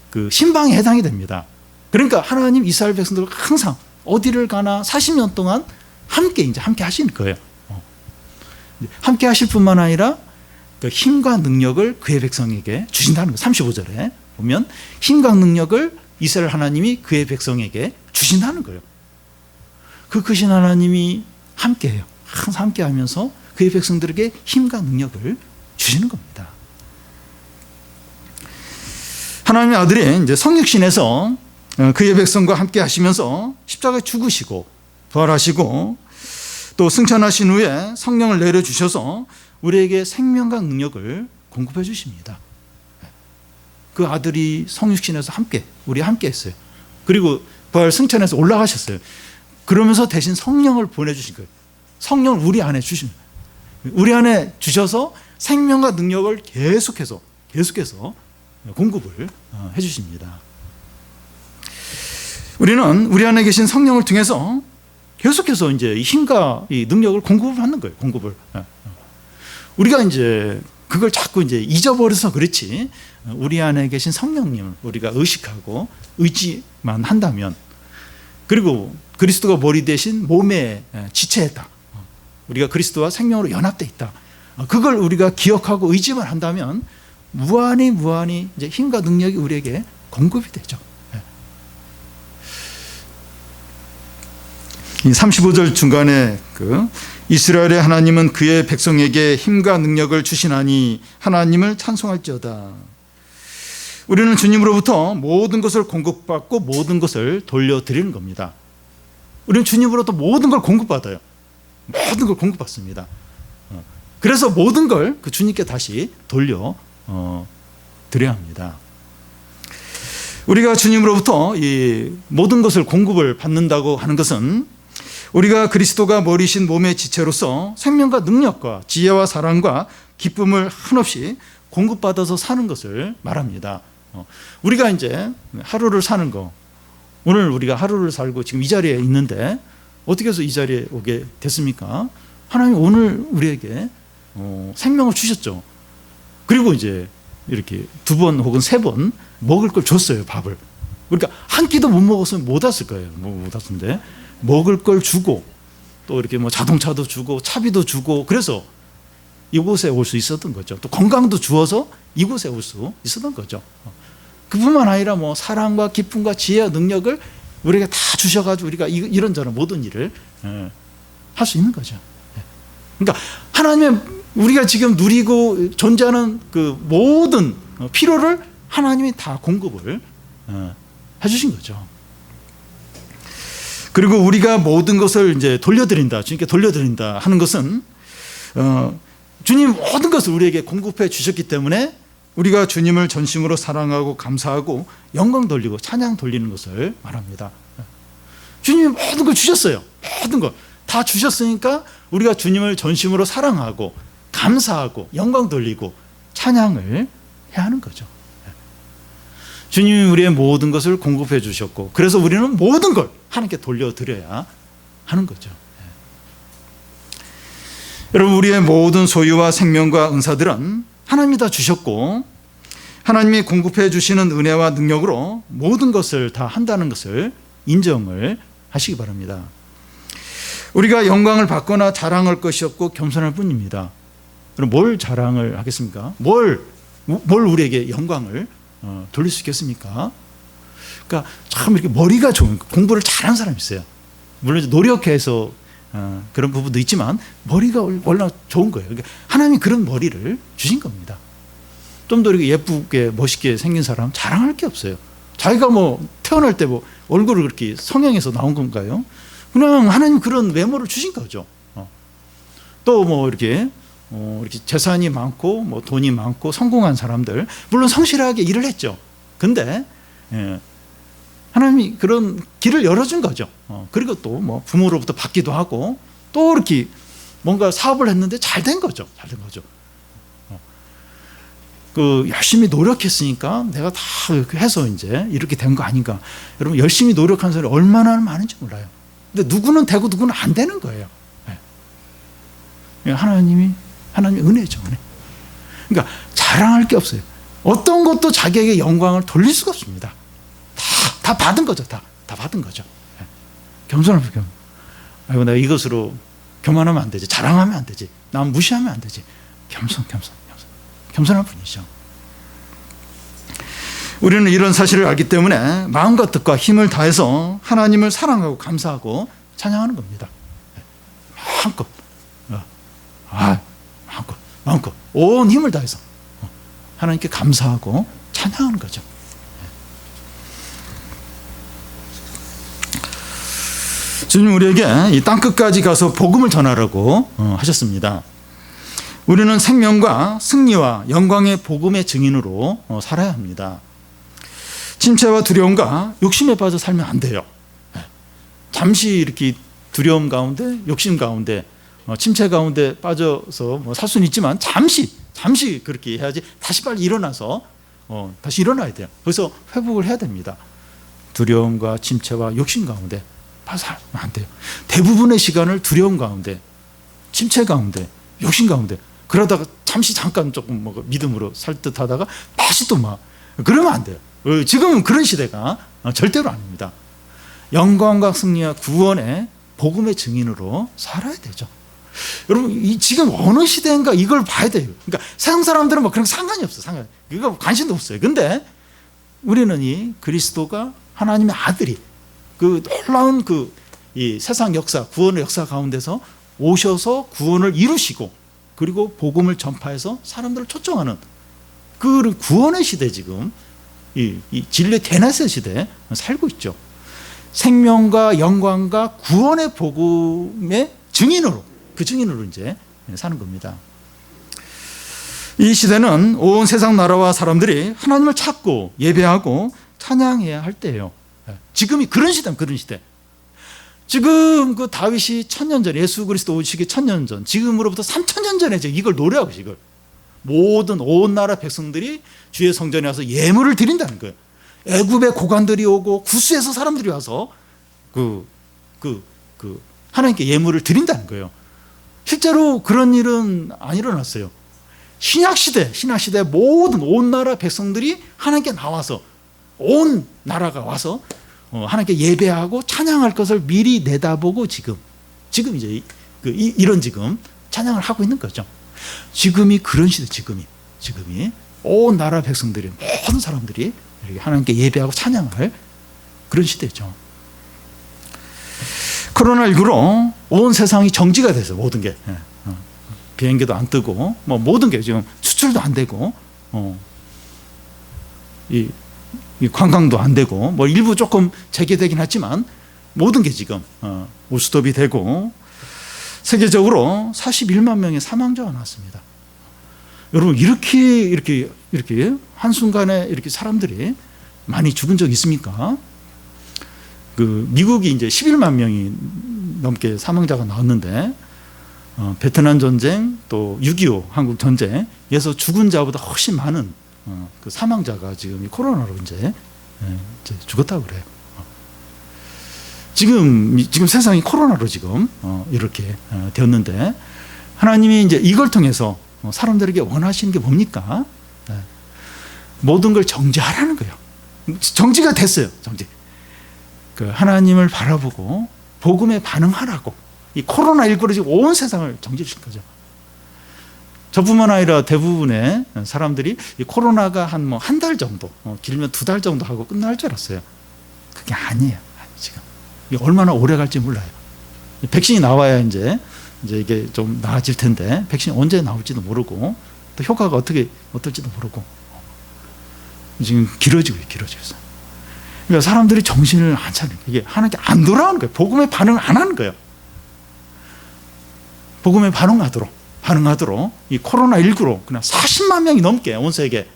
그 신방에 해당이 됩니다. 그러니까 하나님 이스라엘 백성들과 항상 어디를 가나 40년 동안 함께 하시는 거예요. 함께 하실 뿐만 아니라 그 힘과 능력을 그의 백성에게 주신다는 거예요. 35절에 보면 힘과 능력을 이스라엘 하나님이 그의 백성에게 주신다는 거예요. 그 크신 하나님이 함께해요. 항상 함께하면서 그의 백성들에게 힘과 능력을 주시는 겁니다. 하나님의 아들이 이제 성육신에서 그의 백성과 함께 하시면서 십자가에 죽으시고 부활하시고 또 승천하신 후에 성령을 내려주셔서 우리에게 생명과 능력을 공급해 주십니다. 그 아들이 성육신에서 우리 함께 했어요. 그리고 부활 승천해서 올라가셨어요. 그러면서 대신 성령을 보내주신 거예요. 성령을 우리 안에 우리 안에 주셔서 생명과 능력을 계속해서 공급을 해주십니다. 우리는 우리 안에 계신 성령을 통해서 계속해서 이제 힘과 이 능력을 공급을 하는 거예요. 우리가 이제 그걸 자꾸 이제 잊어버려서 그렇지 우리 안에 계신 성령님을 우리가 의식하고 의지만 한다면 그리고 그리스도가 머리 대신 몸의 지체다. 우리가 그리스도와 생명으로 연합되어 있다. 그걸 우리가 기억하고 의지만 한다면 무한히 이제 힘과 능력이 우리에게 공급이 되죠. 이 35절 중간에 이스라엘의 하나님은 그의 백성에게 힘과 능력을 주시나니 하나님을 찬송할지어다. 우리는 주님으로부터 모든 것을 공급받고 모든 것을 돌려드리는 겁니다. 우리는 주님으로부터 모든 걸 공급받아요. 모든 걸 공급받습니다. 그래서 모든 걸 그 주님께 다시 돌려 드려야 합니다. 우리가 주님으로부터 이 모든 것을 공급을 받는다고 하는 것은 우리가 그리스도가 머리신 몸의 지체로서 생명과 능력과 지혜와 사랑과 기쁨을 한없이 공급받아서 사는 것을 말합니다. 우리가 이제 하루를 사는 거, 오늘 우리가 하루를 살고 지금 이 자리에 있는데 어떻게 해서 이 자리에 오게 됐습니까? 하나님 오늘 우리에게 생명을 주셨죠. 그리고 이제 이렇게 2번 혹은 3번 먹을 걸 줬어요. 밥을. 그러니까 한 끼도 못 먹었으면 못 왔을 거예요. 못 왔는데 먹을 걸 주고 또 이렇게 자동차도 주고 차비도 주고 그래서 이곳에 올 수 있었던 거죠. 또 건강도 주어서 이곳에 올 수 있었던 거죠. 그뿐만 아니라 사랑과 기쁨과 지혜와 능력을 우리에게 다 주셔가지고 우리가 이런저런 모든 일을 할 수 있는 거죠. 그러니까 하나님의 우리가 지금 누리고 존재하는 그 모든 필요를 하나님이 다 공급을 해주신 거죠. 그리고 우리가 모든 것을 이제 돌려드린다, 주님께 돌려드린다 하는 것은 주님 모든 것을 우리에게 공급해 주셨기 때문에 우리가 주님을 전심으로 사랑하고 감사하고 영광 돌리고 찬양 돌리는 것을 말합니다. 주님이 모든 걸 주셨어요. 모든 걸 다 주셨으니까 우리가 주님을 전심으로 사랑하고 감사하고 영광 돌리고 찬양을 해야 하는 거죠. 주님이 우리의 모든 것을 공급해 주셨고, 그래서 우리는 모든 걸 하나님께 돌려드려야 하는 거죠. 여러분, 우리의 모든 소유와 생명과 은사들은 하나님이 다 주셨고, 하나님이 공급해 주시는 은혜와 능력으로 모든 것을 다 한다는 것을 인정을 하시기 바랍니다. 우리가 영광을 받거나 자랑할 것이 없고 겸손할 뿐입니다. 그럼 뭘 자랑을 하겠습니까? 뭘 우리에게 영광을 돌릴 수 있겠습니까? 그러니까 참 이렇게 머리가 좋은, 공부를 잘하는 사람이 있어요. 물론 노력해서 그런 부분도 있지만 머리가 얼마나 좋은 거예요. 그러니까 하나님이 그런 머리를 주신 겁니다. 좀 더 이렇게 예쁘게 멋있게 생긴 사람 자랑할 게 없어요. 자기가 뭐 태어날 때 뭐 얼굴을 그렇게 성형해서 나온 건가요? 그냥 하나님 그런 외모를 주신 거죠. 또 뭐 이렇게 재산이 많고 뭐 돈이 많고 성공한 사람들, 물론 성실하게 일을 했죠. 근데 하나님이 그런 길을 열어준 거죠. 그리고 또 뭐 부모로부터 받기도 하고 또 이렇게 뭔가 사업을 했는데 잘 된 거죠. 잘 된 거죠. 그 열심히 노력했으니까 내가 다 해서 이제 이렇게 된 거 아닌가. 여러분, 열심히 노력한 사람이 얼마나 많은지 몰라요. 근데 누구는 되고 누구는 안 되는 거예요. 하나님의 은혜죠, 은혜. 그러니까 자랑할 게 없어요. 어떤 것도 자기에게 영광을 돌릴 수가 없습니다. 다 받은 거죠. 다 받은 거죠. 겸손할 겸. 아이고, 내가 이것으로 교만하면 안 되지. 자랑하면 안 되지. 남 무시하면 안 되지. 겸손할 뿐이죠. 우리는 이런 사실을 알기 때문에 마음과 뜻과 힘을 다해서 하나님을 사랑하고 감사하고 찬양하는 겁니다. 마음껏 온 힘을 다해서 하나님께 감사하고 찬양하는 거죠. 주님 우리에게 이 땅끝까지 가서 복음을 전하라고 하셨습니다. 우리는 생명과 승리와 영광의 복음의 증인으로 살아야 합니다. 침체와 두려움과 욕심에 빠져 살면 안 돼요. 잠시 이렇게 두려움 가운데, 욕심 가운데, 침체 가운데 빠져서 살 수는 있지만 잠시 그렇게 해야지 다시 빨리 일어나서 다시 일어나야 돼요. 그래서 회복을 해야 됩니다. 두려움과 침체와 욕심 가운데 빠져 살면 안 돼요. 대부분의 시간을 두려움 가운데, 침체 가운데, 욕심 가운데, 그러다가 잠깐 조금 믿음으로 살 듯 하다가 다시 또 그러면 안 돼요. 지금은 그런 시대가 절대로 아닙니다. 영광과 승리와 구원의 복음의 증인으로 살아야 되죠. 여러분, 지금 어느 시대인가 이걸 봐야 돼요. 그러니까 세상 사람들은 그런 거 상관이 없어요. 그거 관심도 없어요. 근데 우리는 이 그리스도가 하나님의 아들이 그 놀라운 이 세상 역사, 구원의 역사 가운데서 오셔서 구원을 이루시고 그리고 복음을 전파해서 사람들을 초청하는 그 구원의 시대, 지금 이 진리의 대낮의 시대에 살고 있죠. 생명과 영광과 구원의 복음의 증인으로, 그 증인으로 이제 사는 겁니다. 이 시대는 온 세상 나라와 사람들이 하나님을 찾고 예배하고 찬양해야 할 때예요. 지금이 그런 시대입니다. 그런 시대. 지금 그 다윗이 1000년 전, 예수 그리스도 오시기 1000년 전, 지금으로부터 3000년 전에 이걸 노래하고 있어요. 이걸 모든 온 나라 백성들이 주의 성전에 와서 예물을 드린다는 거예요. 애굽의 고관들이 오고 구스에서 사람들이 와서 하나님께 예물을 드린다는 거예요. 실제로 그런 일은 안 일어났어요. 신약시대 모든 온 나라 백성들이 하나님께 나와서, 온 나라가 와서 하나님께 예배하고 찬양할 것을 미리 내다보고 지금 이제 이런 지금 찬양을 하고 있는 거죠. 지금이 그런 시대, 지금이 온 나라 백성들이, 모든 사람들이 이렇게 하나님께 예배하고 찬양할 그런 시대죠. 코로나19로 온 세상이 정지가 됐어요. 모든 게 비행기도 안 뜨고 뭐 모든 게 지금 수출도 안 되고 이 관광도 안 되고 뭐 일부 조금 재개되긴 했지만 모든 게 지금 올스톱이 되고 세계적으로 41만 명의 사망자가 나왔습니다. 여러분 이렇게 한순간에 이렇게 사람들이 많이 죽은 적 있습니까? 그 미국이 이제 11만 명이 넘게 사망자가 나왔는데 베트남 전쟁 또 6.25 한국 전쟁에서 죽은 자보다 훨씬 많은 그 사망자가 지금 이 코로나로 이제 죽었다고 그래요. 지금 세상이 코로나로 지금 이렇게 되었는데 하나님이 이제 이걸 통해서 사람들에게 원하시는 게 뭡니까? 모든 걸 정지하라는 거예요. 정지가 됐어요. 정지. 그 하나님을 바라보고 복음에 반응하라고. 이 코로나19로 지금 온 세상을 정지시킨 거죠. 저뿐만 아니라 대부분의 사람들이 이 코로나가 한 달 정도, 길면 2달 정도 하고 끝날 줄 알았어요. 그게 아니에요. 지금 이게 얼마나 오래 갈지 몰라요. 백신이 나와야 이제 이게 좀 나아질 텐데 백신이 언제 나올지도 모르고 또 효과가 어떨지도 모르고 지금 길어지고 있어요. 그러니까 사람들이 정신을 안 차리는 이게 하나님께 안 돌아오는 거예요. 복음에 반응 안 하는 거예요. 복음에 반응하도록 이 코로나19로 그냥 40만 명이 넘게 온 세계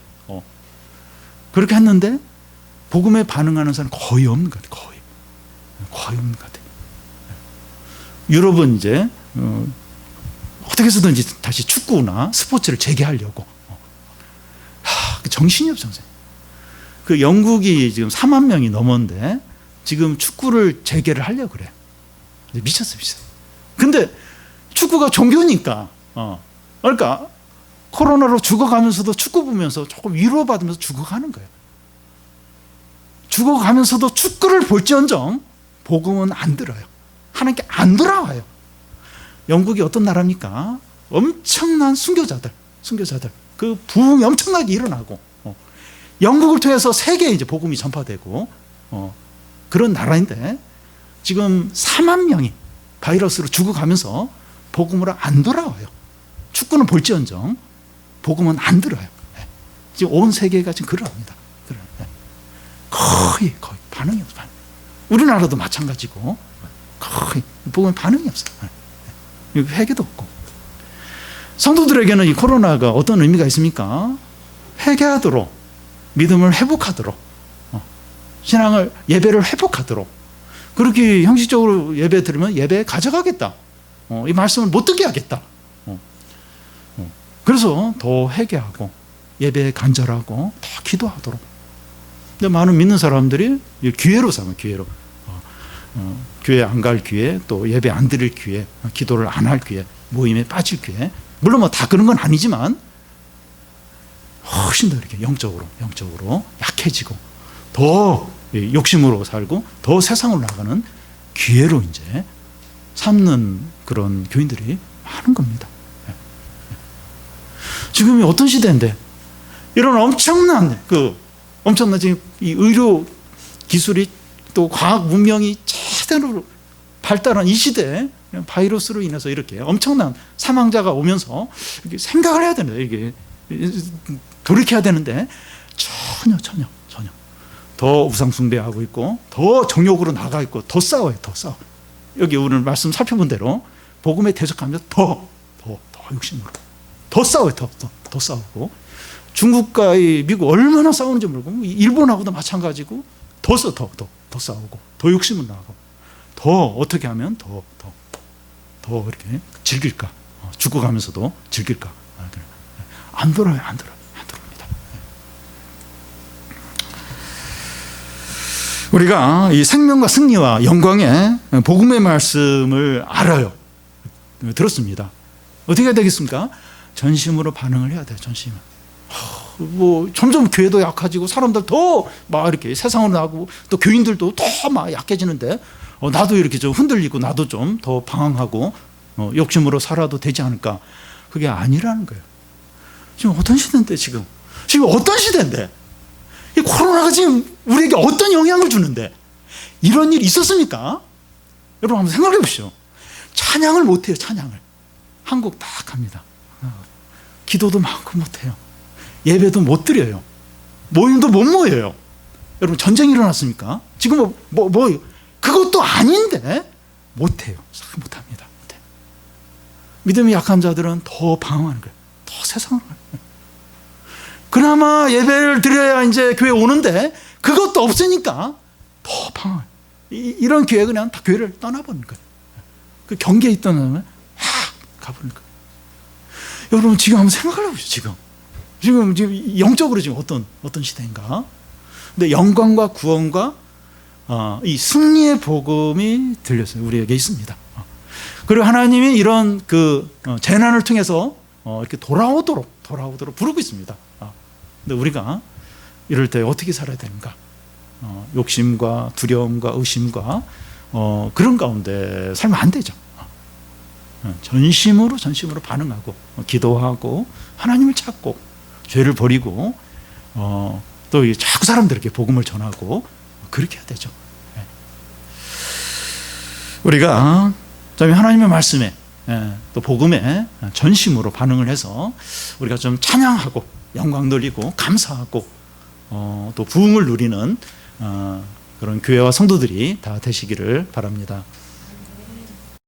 그렇게 했는데 복음에 반응하는 사람은 거의 없는 것 같아요. 거의 없는 것 같아요. 유럽은 이제 어떻게 해서든지 다시 축구나 스포츠를 재개하려고 정신이 없어요. 그 영국이 지금 4만 명이 넘었는데 지금 축구를 재개를 하려고 그래요. 미쳤어요. 근데 축구가 종교니까 그러니까 코로나로 죽어가면서도 축구 보면서 조금 위로받으면서 죽어가는 거예요. 죽어가면서도 축구를 볼지언정 복음은 안 들어요. 하나님께 안 돌아와요. 영국이 어떤 나라입니까? 엄청난 순교자들 그 부흥이 엄청나게 일어나고 영국을 통해서 세계에 이제 복음이 전파되고 그런 나라인데 지금 4만 명이 바이러스로 죽어가면서 복음으로 안 돌아와요. 축구는 볼지언정 복음은 안 들어요. 지금 온 세계가 지금 그러합니다. 거의 반응이 없어요. 우리나라도 마찬가지고 거의 복음에 반응이 없어요. 회개도 없고. 성도들에게는 이 코로나가 어떤 의미가 있습니까? 회개하도록, 믿음을 회복하도록, 신앙을 예배를 회복하도록. 그렇게 형식적으로 예배 드리면 예배 가져가겠다. 이 말씀을 못 듣게 하겠다. 그래서 더 회개하고 예배에 간절하고 더 기도하도록. 근데 많은 믿는 사람들이 기회로 삼아요. 기회로. 교회 안 갈 기회, 또 예배 안 드릴 기회, 기도를 안 할 기회, 모임에 빠질 기회. 물론 뭐 다 그런 건 아니지만 훨씬 더 이렇게 영적으로 약해지고 더 욕심으로 살고 더 세상으로 나가는 기회로 이제 삼는 그런 교인들이 많은 겁니다. 지금이 어떤 시대인데 이런 엄청난 지금 이 의료 기술이 또 과학 문명이 제대로 발달한 이 시대에 바이러스로 인해서 이렇게 엄청난 사망자가 오면서 이렇게 생각을 해야 되는데 이게 돌이켜야 되는데 전혀 더 우상 숭배하고 있고 더 정욕으로 나가 있고 더 싸워요. 여기 오늘 말씀 살펴본 대로 복음에 대적하면서 더 욕심으로 더 싸워요. 더 싸우고 중국과 미국 얼마나 싸우는지 모르고 일본하고도 마찬가지고 더 싸우고 더 욕심을 나가고 더 어떻게 하면 더 이렇게 즐길까 죽어가면서도 즐길까 안 돌아옵니다. 우리가 이 생명과 승리와 영광의 복음의 말씀을 알아요. 들었습니다. 어떻게 해야 되겠습니까? 전심으로 반응을 해야 돼요. 전심을. 점점 교회도 약해지고 사람들 더 막 이렇게 세상으로 나가고 또 교인들도 더 막 약해지는데 나도 이렇게 좀 흔들리고 나도 좀 더 방황하고 욕심으로 살아도 되지 않을까? 그게 아니라는 거예요. 지금 어떤 시대인데 지금 어떤 시대인데 이 코로나가 지금 우리에게 어떤 영향을 주는데 이런 일이 있었습니까? 여러분 한번 생각해 보시죠. 찬양을 못해요. 찬양을 한국 딱 합니다. 기도도 마음껏 못해요. 예배도 못 드려요. 모임도 못 모여요. 여러분 전쟁이 일어났습니까? 지금 그것도 아닌데 못해요. 못합니다. 못해요. 믿음이 약한 자들은 더 방황하는 거예요. 더 세상으로 가요. 그나마 예배를 드려야 이제 교회 오는데 그것도 없으니까 더 방황해요. 이런 교회 그냥 다 교회를 떠나버리는 거예요. 그 경계에 있던 사람은 가버리는 거예요. 여러분 지금 한번 생각하려고 해요. 지금 영적으로 지금 어떤 시대인가? 근데 영광과 구원과 이 승리의 복음이 들렸어요. 우리에게 있습니다. 그리고 하나님이 이런 그 재난을 통해서 이렇게 돌아오도록 부르고 있습니다. 근데 우리가 이럴 때 어떻게 살아야 되는가? 욕심과 두려움과 의심과 그런 가운데 살면 안 되죠. 전심으로 반응하고 기도하고 하나님을 찾고 죄를 버리고 또 자꾸 사람들에게 복음을 전하고 그렇게 해야 되죠. 우리가 하나님의 말씀에 또 복음에 전심으로 반응을 해서 우리가 좀 찬양하고 영광 돌리고 감사하고 또 부흥을 누리는 그런 교회와 성도들이 다 되시기를 바랍니다.